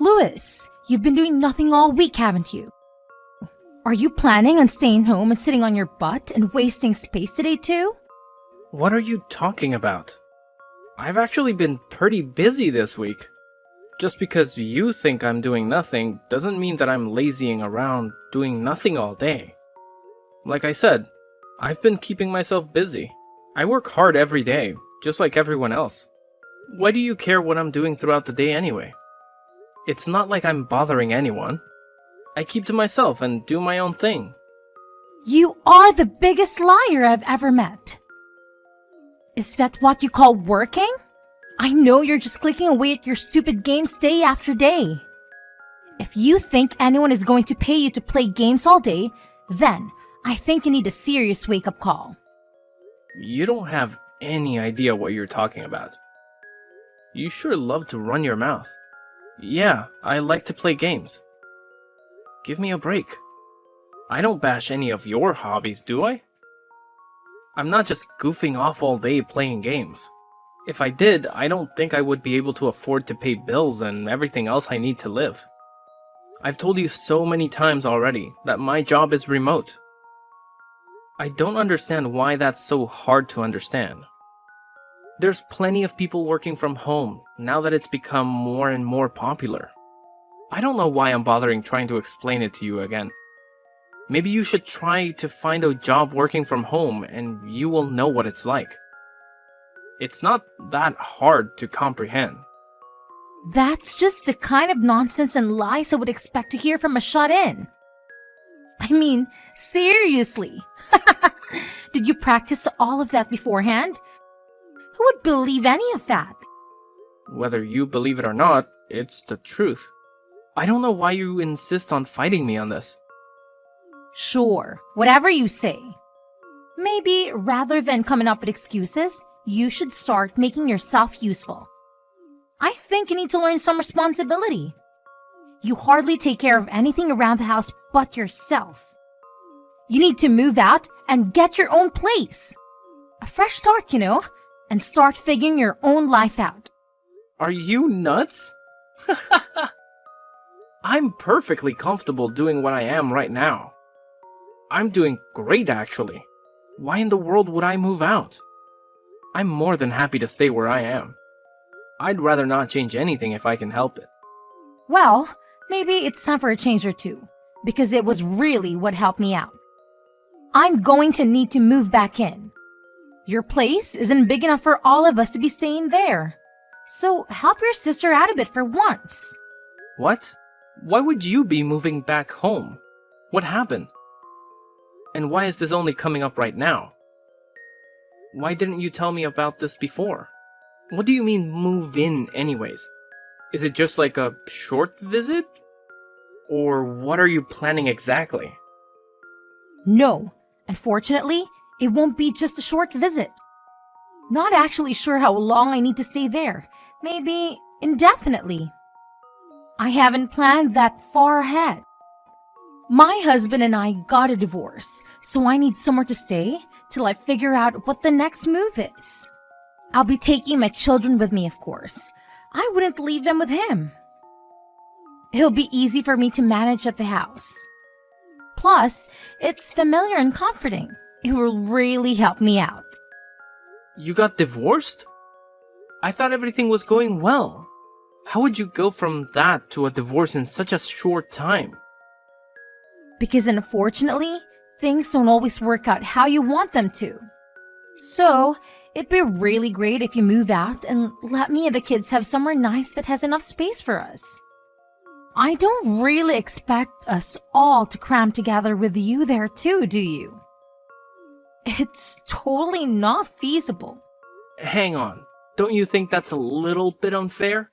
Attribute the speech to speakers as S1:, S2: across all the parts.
S1: Louis, you've been doing nothing all week, haven't you? Are you planning on staying home and sitting on your butt and wasting space today too?
S2: What are you talking about? I've actually been pretty busy this week. Just because you think I'm doing nothing doesn't mean that I'm lazying around doing nothing all day. Like I said, I've been keeping myself busy. I work hard every day, just like everyone else. Why do you care what I'm doing throughout the day anyway? It's not like I'm bothering anyone. I keep to myself and do my own thing.
S1: You are the biggest liar I've ever met. Is that what you call working? I know you're just clicking away at your stupid games day after day. If you think anyone is going to pay you to play games all day, then I think you need a serious wake-up call.
S2: You don't have any idea what you're talking about. You sure love to run your mouth. Yeah, I like to play games. Give me a break. I don't bash any of your hobbies, do I? I'm not just goofing off all day playing games. If I did, I don't think I would be able to afford to pay bills and everything else I need to live. I've told you so many times already that my job is remote. I don't understand why that's so hard to understand. There's plenty of people working from home now that it's become more and more popular. I don't know why I'm bothering trying to explain it to you again. Maybe you should try to find a job working from home and you will know what it's like. It's not that hard to comprehend.
S1: That's just the kind of nonsense and lies I would expect to hear from a shut-in. I mean, seriously. Did you practice all of that beforehand? Who would believe any of that?
S2: Whether you believe it or not, it's the truth. I don't know why you insist on fighting me on this.
S1: Sure, whatever you say. Maybe rather than coming up with excuses, you should start making yourself useful. I think you need to learn some responsibility. You hardly take care of anything around the house but yourself. You need to move out and get your own place. A fresh start, and start figuring your own life out.
S2: Are you nuts? I'm perfectly comfortable doing what I am right now. I'm doing great, actually. Why in the world would I move out? I'm more than happy to stay where I am. I'd rather not change anything if I can help it.
S1: Well, maybe it's time for a change or two, because it was really what helped me out. I'm going to need to move back in. Your place isn't big enough for all of us to be staying there. So help your sister out a bit for once.
S2: What? Why would you be moving back home? What happened? And why is this only coming up right now? Why didn't you tell me about this before? What do you mean move in anyways? Is it just like a short visit? Or what are you planning exactly?
S1: No, unfortunately, it won't be just a short visit. Not actually sure how long I need to stay there. Maybe indefinitely. I haven't planned that far ahead. My husband and I got a divorce, so I need somewhere to stay till I figure out what the next move is. I'll be taking my children with me, of course. I wouldn't leave them with him. It'll be easy for me to manage at the house. Plus, it's familiar and comforting. It will really help me out.
S2: You got divorced? I thought everything was going well. How would you go from that to a divorce in such a short time?
S1: Because unfortunately, things don't always work out how you want them to. So, it'd be really great if you move out and let me and the kids have somewhere nice that has enough space for us. I don't really expect us all to cram together with you there too, do you? It's totally not feasible.
S2: Hang on. Don't you think that's a little bit unfair?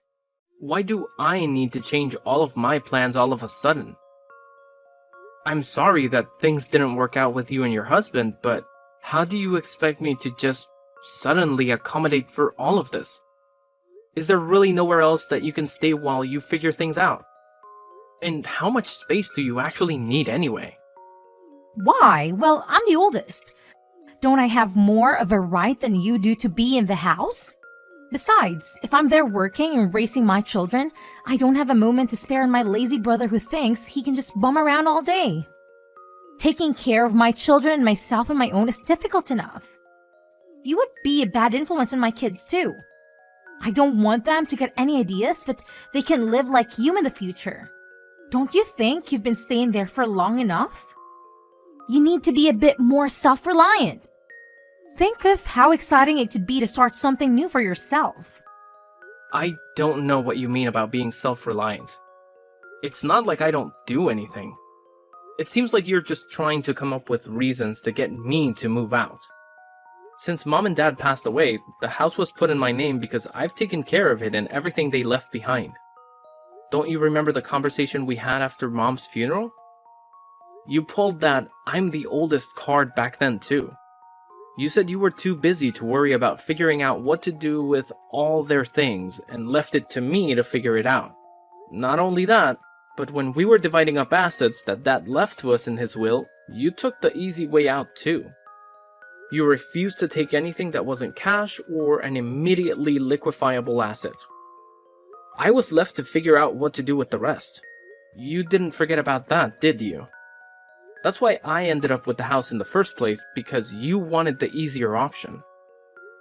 S2: Why do I need to change all of my plans all of a sudden? I'm sorry that things didn't work out with you and your husband, but how do you expect me to just suddenly accommodate for all of this? Is there really nowhere else that you can stay while you figure things out? And how much space do you actually need anyway?
S1: Why? Well, I'm the oldest. Don't I have more of a right than you do to be in the house? Besides, if I'm there working and raising my children, I don't have a moment to spare on my lazy brother who thinks he can just bum around all day. Taking care of my children and myself on my own is difficult enough. You would be a bad influence on my kids too. I don't want them to get any ideas that they can live like you in the future. Don't you think you've been staying there for long enough? You need to be a bit more self-reliant. Think of how exciting it could be to start something new for yourself.
S2: I don't know what you mean about being self-reliant. It's not like I don't do anything. It seems like you're just trying to come up with reasons to get me to move out. Since Mom and Dad passed away, the house was put in my name because I've taken care of it and everything they left behind. Don't you remember the conversation we had after Mom's funeral? You pulled that "I'm the oldest" card back then too. You said you were too busy to worry about figuring out what to do with all their things and left it to me to figure it out. Not only that, but when we were dividing up assets that Dad left to us in his will, you took the easy way out too. You refused to take anything that wasn't cash or an immediately liquefiable asset. I was left to figure out what to do with the rest. You didn't forget about that, did you? That's why I ended up with the house in the first place, because you wanted the easier option.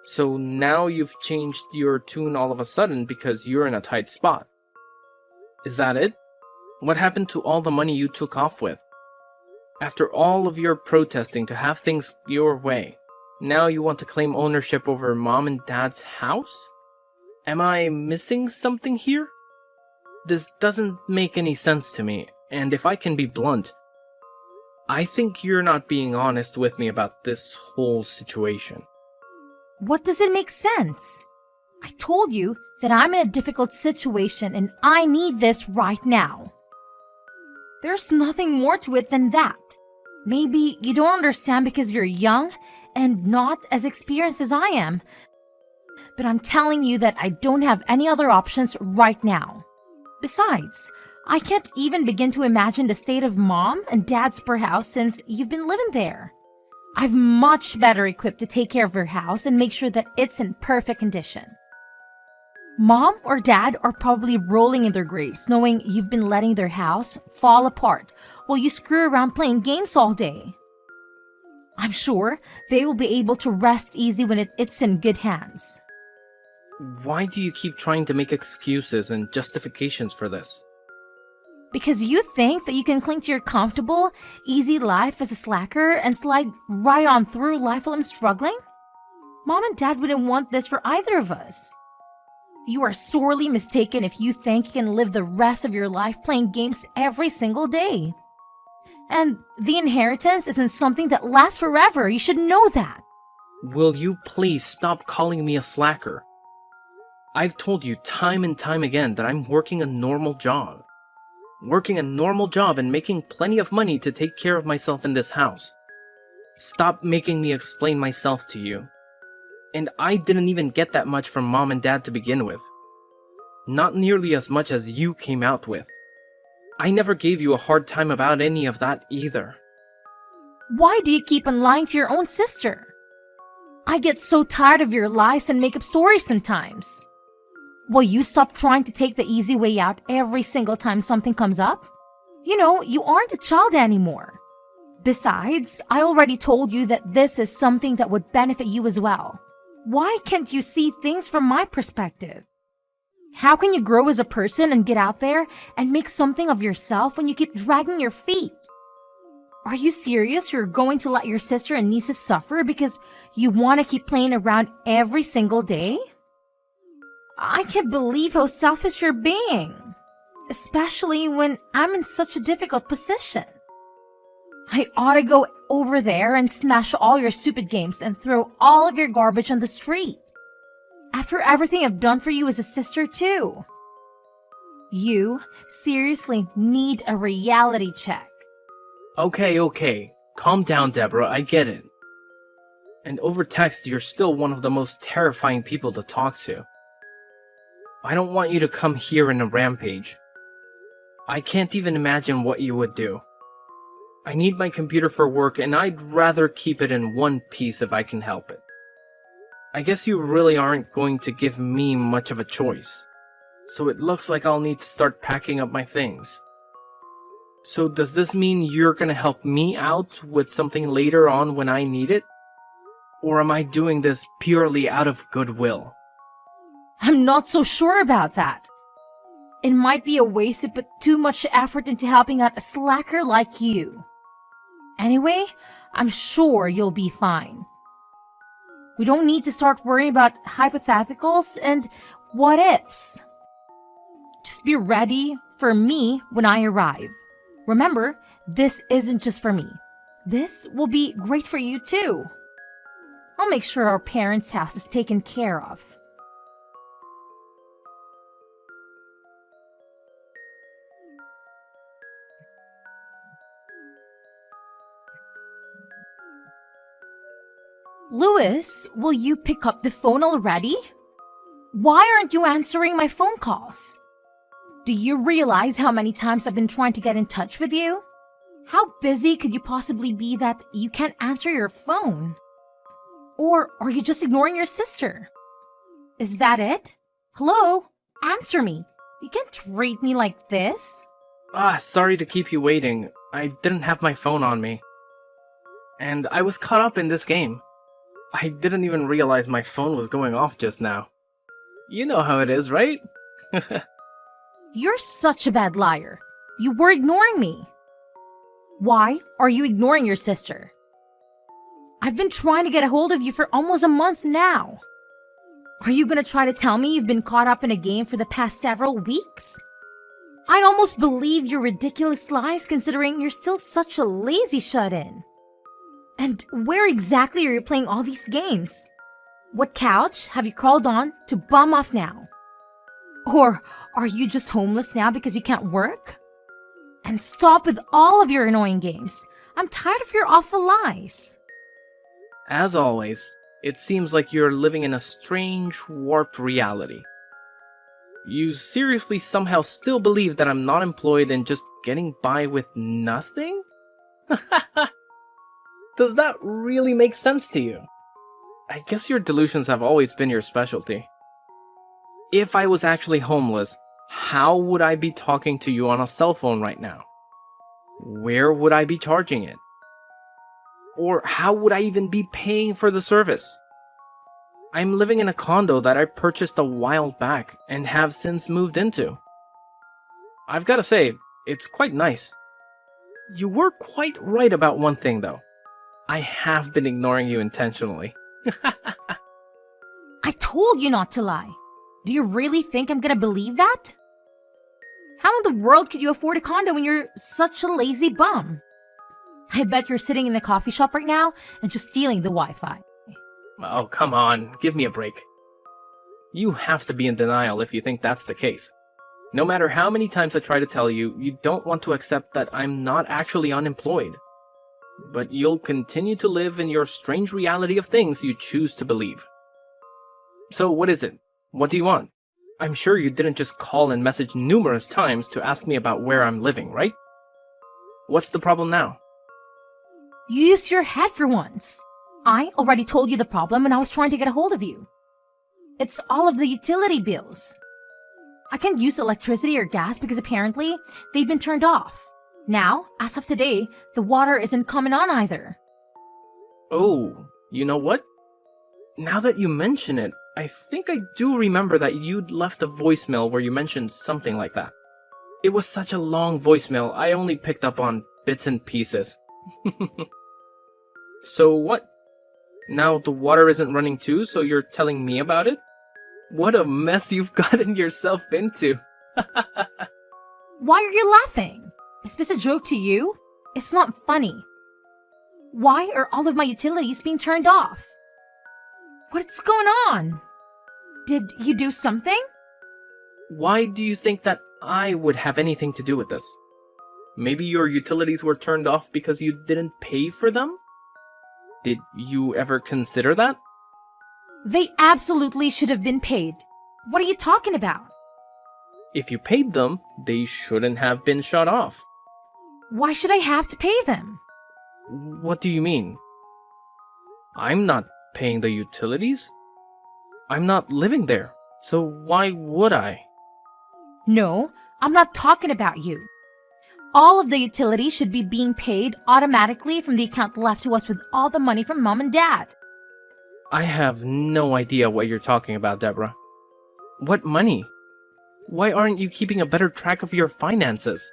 S2: So now you've changed your tune all of a sudden because you're in a tight spot. Is that it? What happened to all the money you took off with? After all of your protesting to have things your way, now you want to claim ownership over Mom and Dad's house? Am I missing something here? This doesn't make any sense to me, and if I can be blunt, I think you're not being honest with me about this whole situation.
S1: What does it make sense? I told you that I'm in a difficult situation and I need this right now. There's nothing more to it than that. Maybe you don't understand because you're young and not as experienced as I am. But I'm telling you that I don't have any other options right now. Besides, I can't even begin to imagine the state of Mom and Dad's spare house since you've been living there. I'm much better equipped to take care of your house and make sure that it's in perfect condition. Mom or Dad are probably rolling in their graves knowing you've been letting their house fall apart while you screw around playing games all day. I'm sure they will be able to rest easy when it's in good hands.
S2: Why do you keep trying to make excuses and justifications for this?
S1: Because you think that you can cling to your comfortable, easy life as a slacker and slide right on through life while I'm struggling? Mom and Dad wouldn't want this for either of us. You are sorely mistaken if you think you can live the rest of your life playing games every single day. And the inheritance isn't something that lasts forever. You should know that.
S2: Will you please stop calling me a slacker? I've told you time and time again that I'm working a normal job. Working a normal job and making plenty of money to take care of myself in this house. Stop making me explain myself to you. And I didn't even get that much from Mom and Dad to begin with. Not nearly as much as you came out with. I never gave you a hard time about any of that either.
S1: Why do you keep on lying to your own sister? I get so tired of your lies and make-up stories sometimes. Will you stop trying to take the easy way out every single time something comes up? You know, you aren't a child anymore. Besides, I already told you that this is something that would benefit you as well. Why can't you see things from my perspective? How can you grow as a person and get out there and make something of yourself when you keep dragging your feet? Are you serious you're going to let your sister and nieces suffer because you want to keep playing around every single day? I can't believe how selfish you're being, especially when I'm in such a difficult position. I ought to go over there and smash all your stupid games and throw all of your garbage on the street. After everything I've done for you as a sister too. You seriously need a reality check.
S2: Okay. Calm down, Deborah, I get it. And over text, you're still one of the most terrifying people to talk to. I don't want you to come here in a rampage. I can't even imagine what you would do. I need my computer for work and I'd rather keep it in one piece if I can help it. I guess you really aren't going to give me much of a choice. So it looks like I'll need to start packing up my things. So does this mean you're gonna help me out with something later on when I need it? Or am I doing this purely out of goodwill?
S1: I'm not so sure about that. It might be a waste to put too much effort into helping out a slacker like you. Anyway, I'm sure you'll be fine. We don't need to start worrying about hypotheticals and what ifs. Just be ready for me when I arrive. Remember, this isn't just for me. This will be great for you too. I'll make sure our parents' house is taken care of. Louis, will you pick up the phone already? Why aren't you answering my phone calls? Do you realize how many times I've been trying to get in touch with you? How busy could you possibly be that you can't answer your phone? Or are you just ignoring your sister? Is that it? Hello? Answer me. You can't treat me like this.
S2: Sorry to keep you waiting. I didn't have my phone on me. And I was caught up in this game. I didn't even realize my phone was going off just now. You know how it is, right?
S1: You're such a bad liar. You were ignoring me. Why are you ignoring your sister? I've been trying to get a hold of you for almost a month now. Are you gonna try to tell me you've been caught up in a game for the past several weeks? I'd almost believe your ridiculous lies considering you're still such a lazy shut-in. And where exactly are you playing all these games? What couch have you crawled on to bum off now? Or are you just homeless now because you can't work? And stop with all of your annoying games. I'm tired of your awful lies.
S2: As always, it seems like you're living in a strange, warped reality. You seriously somehow still believe that I'm not employed and just getting by with nothing? Does that really make sense to you? I guess your delusions have always been your specialty. If I was actually homeless, how would I be talking to you on a cell phone right now? Where would I be charging it? Or how would I even be paying for the service? I'm living in a condo that I purchased a while back and have since moved into. I've gotta say, it's quite nice. You were quite right about one thing though. I have been ignoring you intentionally.
S1: I told you not to lie. Do you really think I'm gonna believe that? How in the world could you afford a condo when you're such a lazy bum? I bet you're sitting in a coffee shop right now and just stealing the Wi-Fi.
S2: Oh, come on, give me a break. You have to be in denial if you think that's the case. No matter how many times I try to tell you, you don't want to accept that I'm not actually unemployed. But you'll continue to live in your strange reality of things you choose to believe. So what is it? What do you want? I'm sure you didn't just call and message numerous times to ask me about where I'm living, right? What's the problem now?
S1: Use your head for once. I already told you the problem when I was trying to get a hold of you. It's all of the utility bills. I can't use electricity or gas because apparently they've been turned off. Now, as of today, the water isn't coming on either.
S2: Oh, you know what? Now that you mention it, I think I do remember that you'd left a voicemail where you mentioned something like that. It was such a long voicemail, I only picked up on bits and pieces. So what? Now the water isn't running too, so you're telling me about it? What a mess you've gotten yourself into.
S1: Why are you laughing? Is this a joke to you? It's not funny. Why are all of my utilities being turned off? What's going on? Did you do something?
S2: Why do you think that I would have anything to do with this? Maybe your utilities were turned off because you didn't pay for them? Did you ever consider that?
S1: They absolutely should have been paid. What are you talking about?
S2: If you paid them, they shouldn't have been shut off.
S1: Why should I have to pay them?
S2: What do you mean? I'm not paying the utilities. I'm not living there, so why would I?
S1: No, I'm not talking about you. All of the utilities should be being paid automatically from the account left to us with all the money from Mom and Dad.
S2: I have no idea what you're talking about, Deborah. What money? Why aren't you keeping a better track of your finances?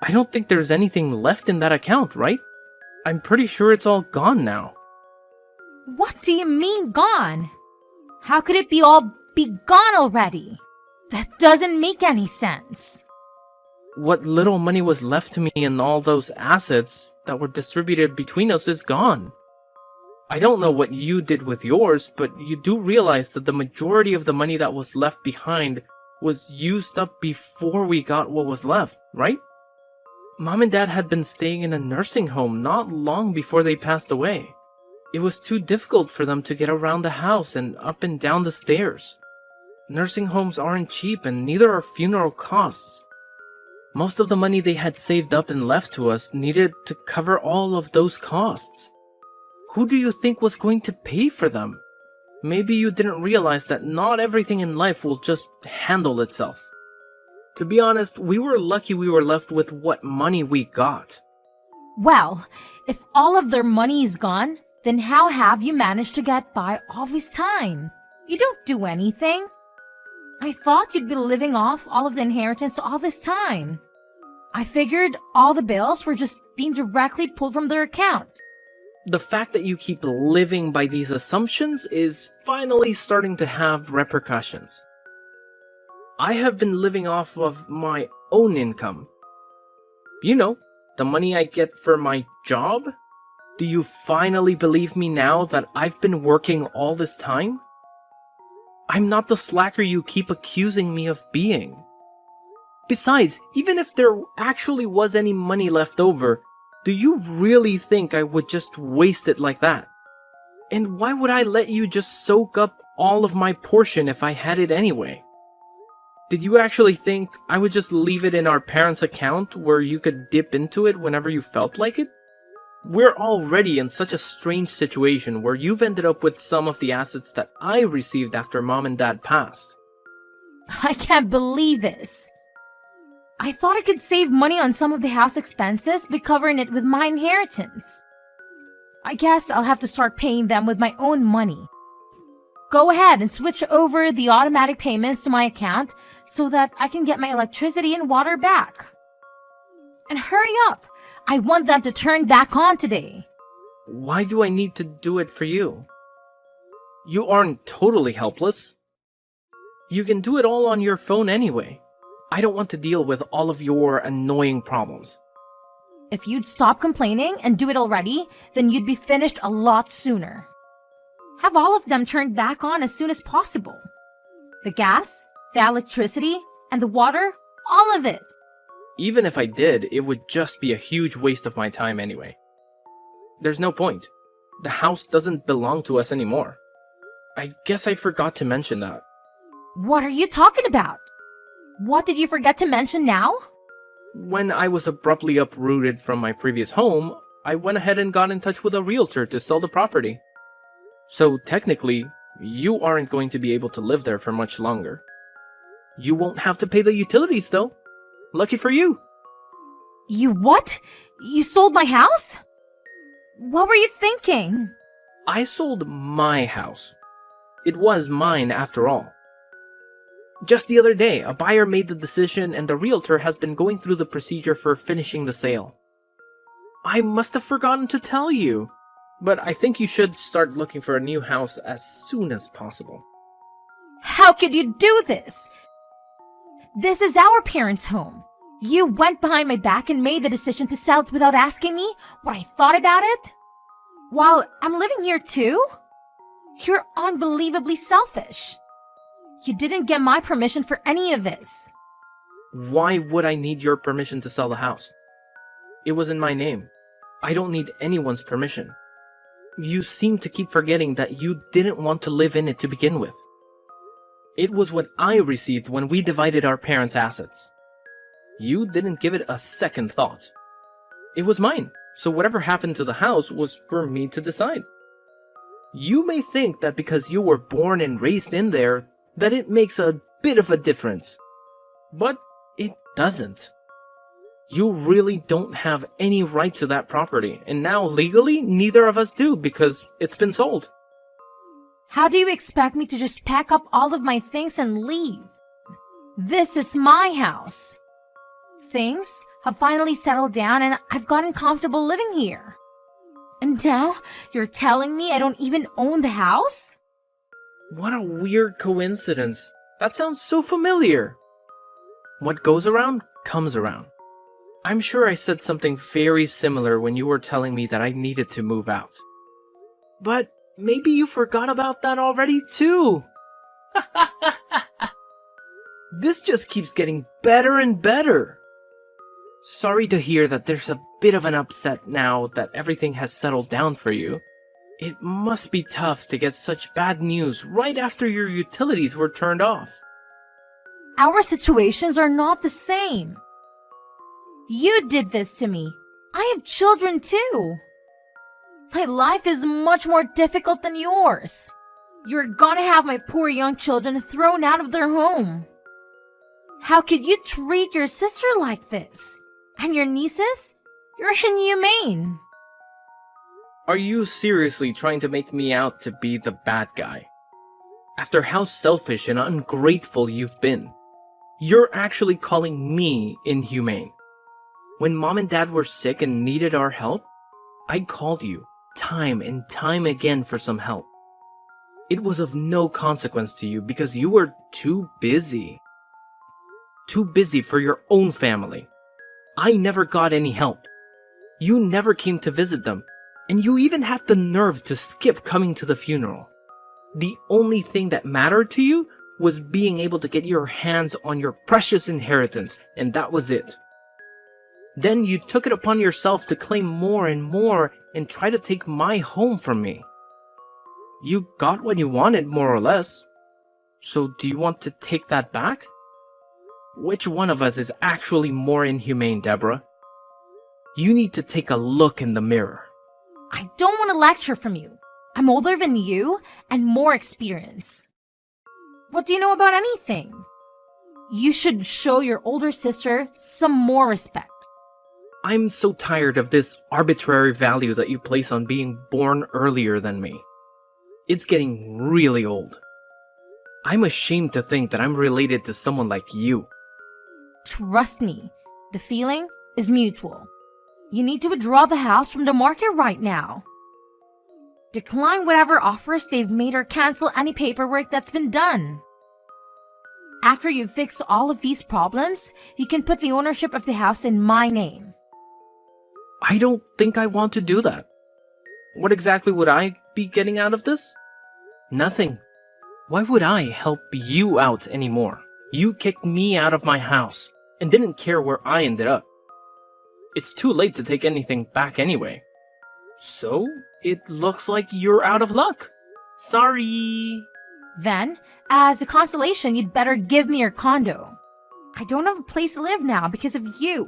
S2: I don't think there's anything left in that account, right? I'm pretty sure it's all gone now.
S1: What do you mean gone? How could it be gone already? That doesn't make any sense.
S2: What little money was left to me in all those assets that were distributed between us is gone. I don't know what you did with yours, but you do realize that the majority of the money that was left behind was used up before we got what was left, right? Mom and Dad had been staying in a nursing home not long before they passed away. It was too difficult for them to get around the house and up and down the stairs. Nursing homes aren't cheap, and neither are funeral costs. Most of the money they had saved up and left to us needed to cover all of those costs. Who do you think was going to pay for them? Maybe you didn't realize that not everything in life will just handle itself. To be honest, we were lucky we were left with what money we got.
S1: Well, if all of their money is gone, then how have you managed to get by all this time? You don't do anything. I thought you'd be living off all of the inheritance all this time. I figured all the bills were just being directly pulled from their account.
S2: The fact that you keep living by these assumptions is finally starting to have repercussions. I have been living off of my own income. You know, the money I get for my job? Do you finally believe me now that I've been working all this time? I'm not the slacker you keep accusing me of being. Besides, even if there actually was any money left over, do you really think I would just waste it like that? And why would I let you just soak up all of my portion if I had it anyway? Did you actually think I would just leave it in our parents' account where you could dip into it whenever you felt like it? We're already in such a strange situation where you've ended up with some of the assets that I received after Mom and Dad passed.
S1: I can't believe this. I thought I could save money on some of the house expenses by covering it with my inheritance. I guess I'll have to start paying them with my own money. Go ahead and switch over the automatic payments to my account so that I can get my electricity and water back. And hurry up! I want them to turn back on today.
S2: Why do I need to do it for you? You aren't totally helpless. You can do it all on your phone anyway. I don't want to deal with all of your annoying problems.
S1: If you'd stop complaining and do it already, then you'd be finished a lot sooner. Have all of them turned back on as soon as possible. The gas, the electricity, and the water, all of it.
S2: Even if I did, it would just be a huge waste of my time anyway. There's no point. The house doesn't belong to us anymore. I guess I forgot to mention that.
S1: What are you talking about? What did you forget to mention now?
S2: When I was abruptly uprooted from my previous home, I went ahead and got in touch with a realtor to sell the property. So technically, you aren't going to be able to live there for much longer. You won't have to pay the utilities though. Lucky for you.
S1: You what? You sold my house? What were you thinking?
S2: I sold my house. It was mine after all. Just the other day, a buyer made the decision and the realtor has been going through the procedure for finishing the sale. I must have forgotten to tell you, but I think you should start looking for a new house as soon as possible.
S1: How could you do this? This is our parents' home. You went behind my back and made the decision to sell it without asking me what I thought about it? While I'm living here too? You're unbelievably selfish. You didn't get my permission for any of this.
S2: Why would I need your permission to sell the house? It was in my name. I don't need anyone's permission. You seem to keep forgetting that you didn't want to live in it to begin with. It was what I received when we divided our parents' assets. You didn't give it a second thought. It was mine, so whatever happened to the house was for me to decide. You may think that because you were born and raised in there, that it makes a bit of a difference. But it doesn't. You really don't have any right to that property, and now legally, neither of us do because it's been sold.
S1: How do you expect me to just pack up all of my things and leave? This is my house. Things have finally settled down and I've gotten comfortable living here. And now you're telling me I don't even own the house?
S2: What a weird coincidence. That sounds so familiar. What goes around comes around. I'm sure I said something very similar when you were telling me that I needed to move out. But maybe you forgot about that already too. This just keeps getting better and better. Sorry to hear that there's a bit of an upset now that everything has settled down for you. It must be tough to get such bad news right after your utilities were turned off.
S1: Our situations are not the same. You did this to me. I have children too. My life is much more difficult than yours. You're gonna have my poor young children thrown out of their home. How could you treat your sister like this? And your nieces? You're inhumane.
S2: Are you seriously trying to make me out to be the bad guy? After how selfish and ungrateful you've been, you're actually calling me inhumane. When Mom and Dad were sick and needed our help, I called you time and time again for some help. It was of no consequence to you because you were too busy. Too busy for your own family. I never got any help. You never came to visit them, and you even had the nerve to skip coming to the funeral. The only thing that mattered to you was being able to get your hands on your precious inheritance, and that was it. Then you took it upon yourself to claim more and more and try to take my home from me. You got what you wanted, more or less. So do you want to take that back? Which one of us is actually more inhumane, Deborah? You need to take a look in the mirror.
S1: I don't want a lecture from you. I'm older than you and more experience. What do you know about anything? You should show your older sister some more respect.
S2: I'm so tired of this arbitrary value that you place on being born earlier than me. It's getting really old. I'm ashamed to think that I'm related to someone like you.
S1: Trust me, the feeling is mutual. You need to withdraw the house from the market right now. Decline whatever offers they've made or cancel any paperwork that's been done. After you fix all of these problems, you can put the ownership of the house in my name.
S2: I don't think I want to do that. What exactly would I be getting out of this? Nothing. Why would I help you out anymore? You kicked me out of my house and didn't care where I ended up. It's too late to take anything back anyway. So, it looks like you're out of luck. Sorry.
S1: Then, as a consolation, you'd better give me your condo. I don't have a place to live now because of you.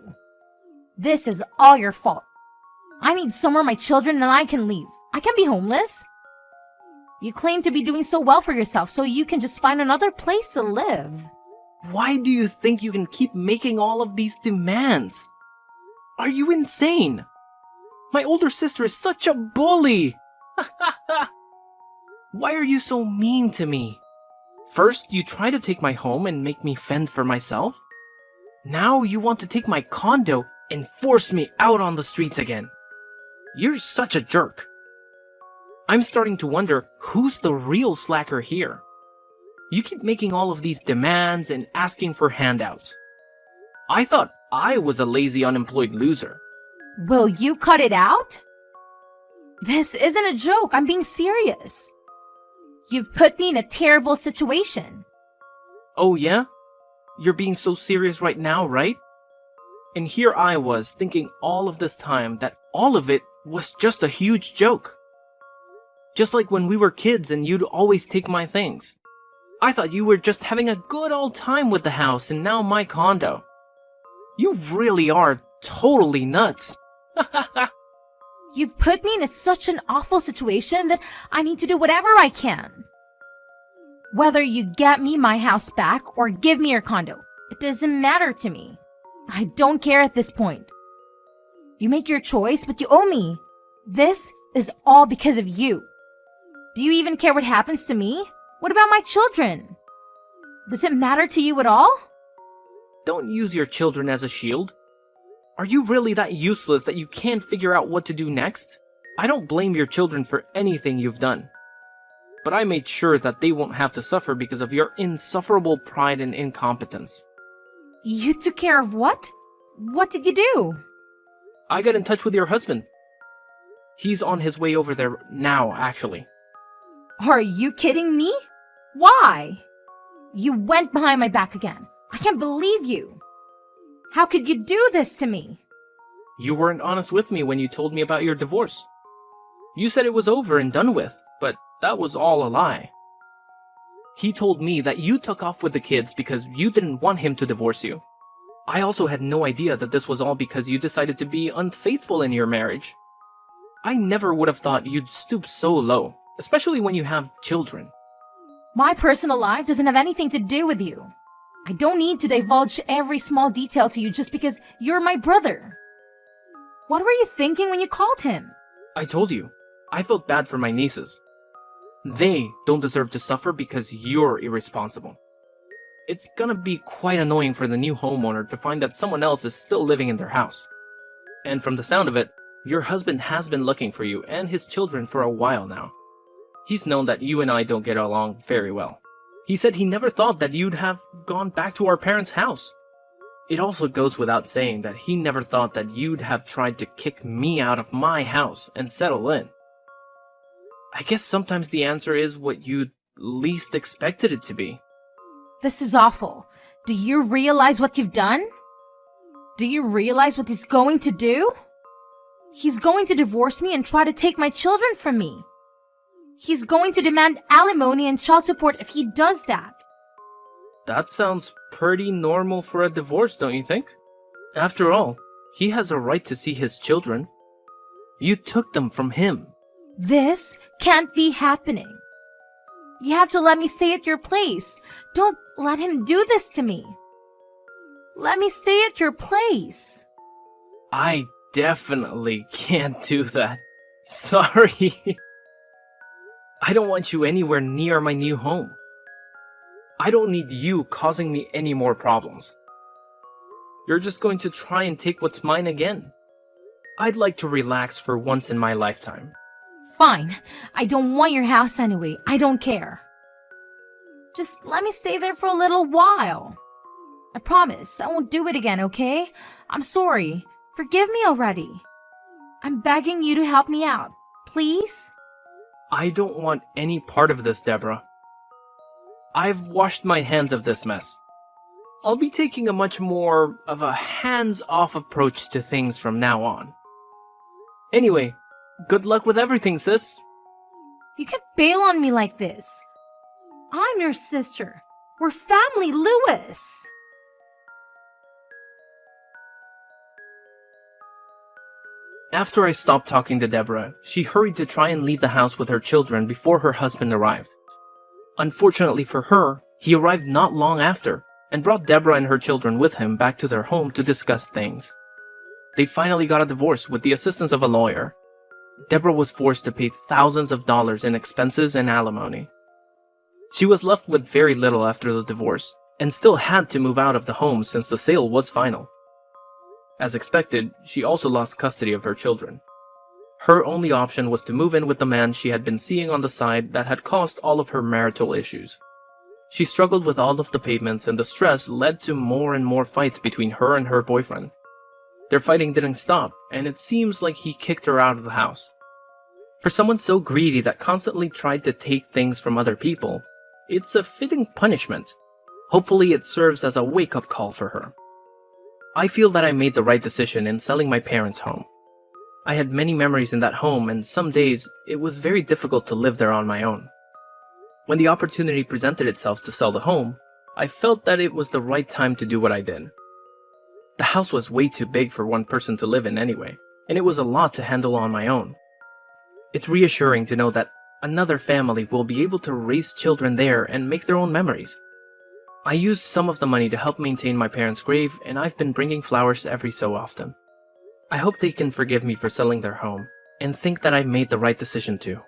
S1: This is all your fault. I need somewhere my children and I can leave. I can't be homeless. You claim to be doing so well for yourself, so you can just find another place to live.
S2: Why do you think you can keep making all of these demands? Are you insane? My older sister is such a bully. Why are you so mean to me? First, you try to take my home and make me fend for myself. Now you want to take my condo and force me out on the streets again. You're such a jerk. I'm starting to wonder who's the real slacker here. You keep making all of these demands and asking for handouts. I thought I was a lazy unemployed loser.
S1: Will you cut it out? This isn't a joke. I'm being serious. You've put me in a terrible situation.
S2: Oh yeah? You're being so serious right now, right? And here I was thinking all of this time that all of it was just a huge joke. Just like when we were kids and you'd always take my things. I thought you were just having a good old time with the house and now my condo. You really are totally nuts.
S1: You've put me in such an awful situation that I need to do whatever I can. Whether you get me my house back or give me your condo, it doesn't matter to me. I don't care at this point. You make your choice, but you owe me. This is all because of you. Do you even care what happens to me? What about my children? Does it matter to you at all?
S2: Don't use your children as a shield. Are you really that useless that you can't figure out what to do next? I don't blame your children for anything you've done. But I made sure that they won't have to suffer because of your insufferable pride and incompetence.
S1: You took care of what? What did you do?
S2: I got in touch with your husband. He's on his way over there now, actually.
S1: Are you kidding me? Why? You went behind my back again. I can't believe you. How could you do this to me?
S2: You weren't honest with me when you told me about your divorce. You said it was over and done with, but that was all a lie. He told me that you took off with the kids because you didn't want him to divorce you. I also had no idea that this was all because you decided to be unfaithful in your marriage. I never would have thought you'd stoop so low, especially when you have children.
S1: My personal life doesn't have anything to do with you. I don't need to divulge every small detail to you just because you're my brother. What were you thinking when you called him?
S2: I told you, I felt bad for my nieces. They don't deserve to suffer because you're irresponsible. It's gonna be quite annoying for the new homeowner to find that someone else is still living in their house. And from the sound of it, your husband has been looking for you and his children for a while now. He's known that you and I don't get along very well. He said he never thought that you'd have gone back to our parents' house. It also goes without saying that he never thought that you'd have tried to kick me out of my house and settle in. I guess sometimes the answer is what you'd least expected it to be.
S1: This is awful. Do you realize what you've done? Do you realize what he's going to do? He's going to divorce me and try to take my children from me. He's going to demand alimony and child support if he does that.
S2: That sounds pretty normal for a divorce, don't you think? After all, he has a right to see his children. You took them from him.
S1: This can't be happening. You have to let me stay at your place. Don't let him do this to me. Let me stay at your place.
S2: I definitely can't do that. Sorry. I don't want you anywhere near my new home. I don't need you causing me any more problems. You're just going to try and take what's mine again. I'd like to relax for once in my lifetime.
S1: Fine. I don't want your house anyway. I don't care. Just let me stay there for a little while. I promise I won't do it again, okay? I'm sorry. Forgive me already. I'm begging you to help me out. Please?
S2: I don't want any part of this, Deborah. I've washed my hands of this mess. I'll be taking a much more of a hands-off approach to things from now on. Anyway, good luck with everything, sis.
S1: You can't bail on me like this. I'm your sister. We're family, Louis.
S2: After I stopped talking to Deborah, she hurried to try and leave the house with her children before her husband arrived. Unfortunately for her, he arrived not long after and brought Deborah and her children with him back to their home to discuss things. They finally got a divorce with the assistance of a lawyer. Deborah was forced to pay thousands of dollars in expenses and alimony. She was left with very little after the divorce and still had to move out of the home since the sale was final. As expected, she also lost custody of her children. Her only option was to move in with the man she had been seeing on the side that had caused all of her marital issues. She struggled with all of the payments, and the stress led to more and more fights between her and her boyfriend. Their fighting didn't stop, and it seems like he kicked her out of the house. For someone so greedy that constantly tried to take things from other people, it's a fitting punishment. Hopefully it serves as a wake-up call for her. I feel that I made the right decision in selling my parents' home. I had many memories in that home, and some days it was very difficult to live there on my own. When the opportunity presented itself to sell the home, I felt that it was the right time to do what I did. The house was way too big for one person to live in anyway, and it was a lot to handle on my own. It's reassuring to know that another family will be able to raise children there and make their own memories. I used some of the money to help maintain my parents' grave, and I've been bringing flowers every so often. I hope they can forgive me for selling their home, and think that I made the right decision too.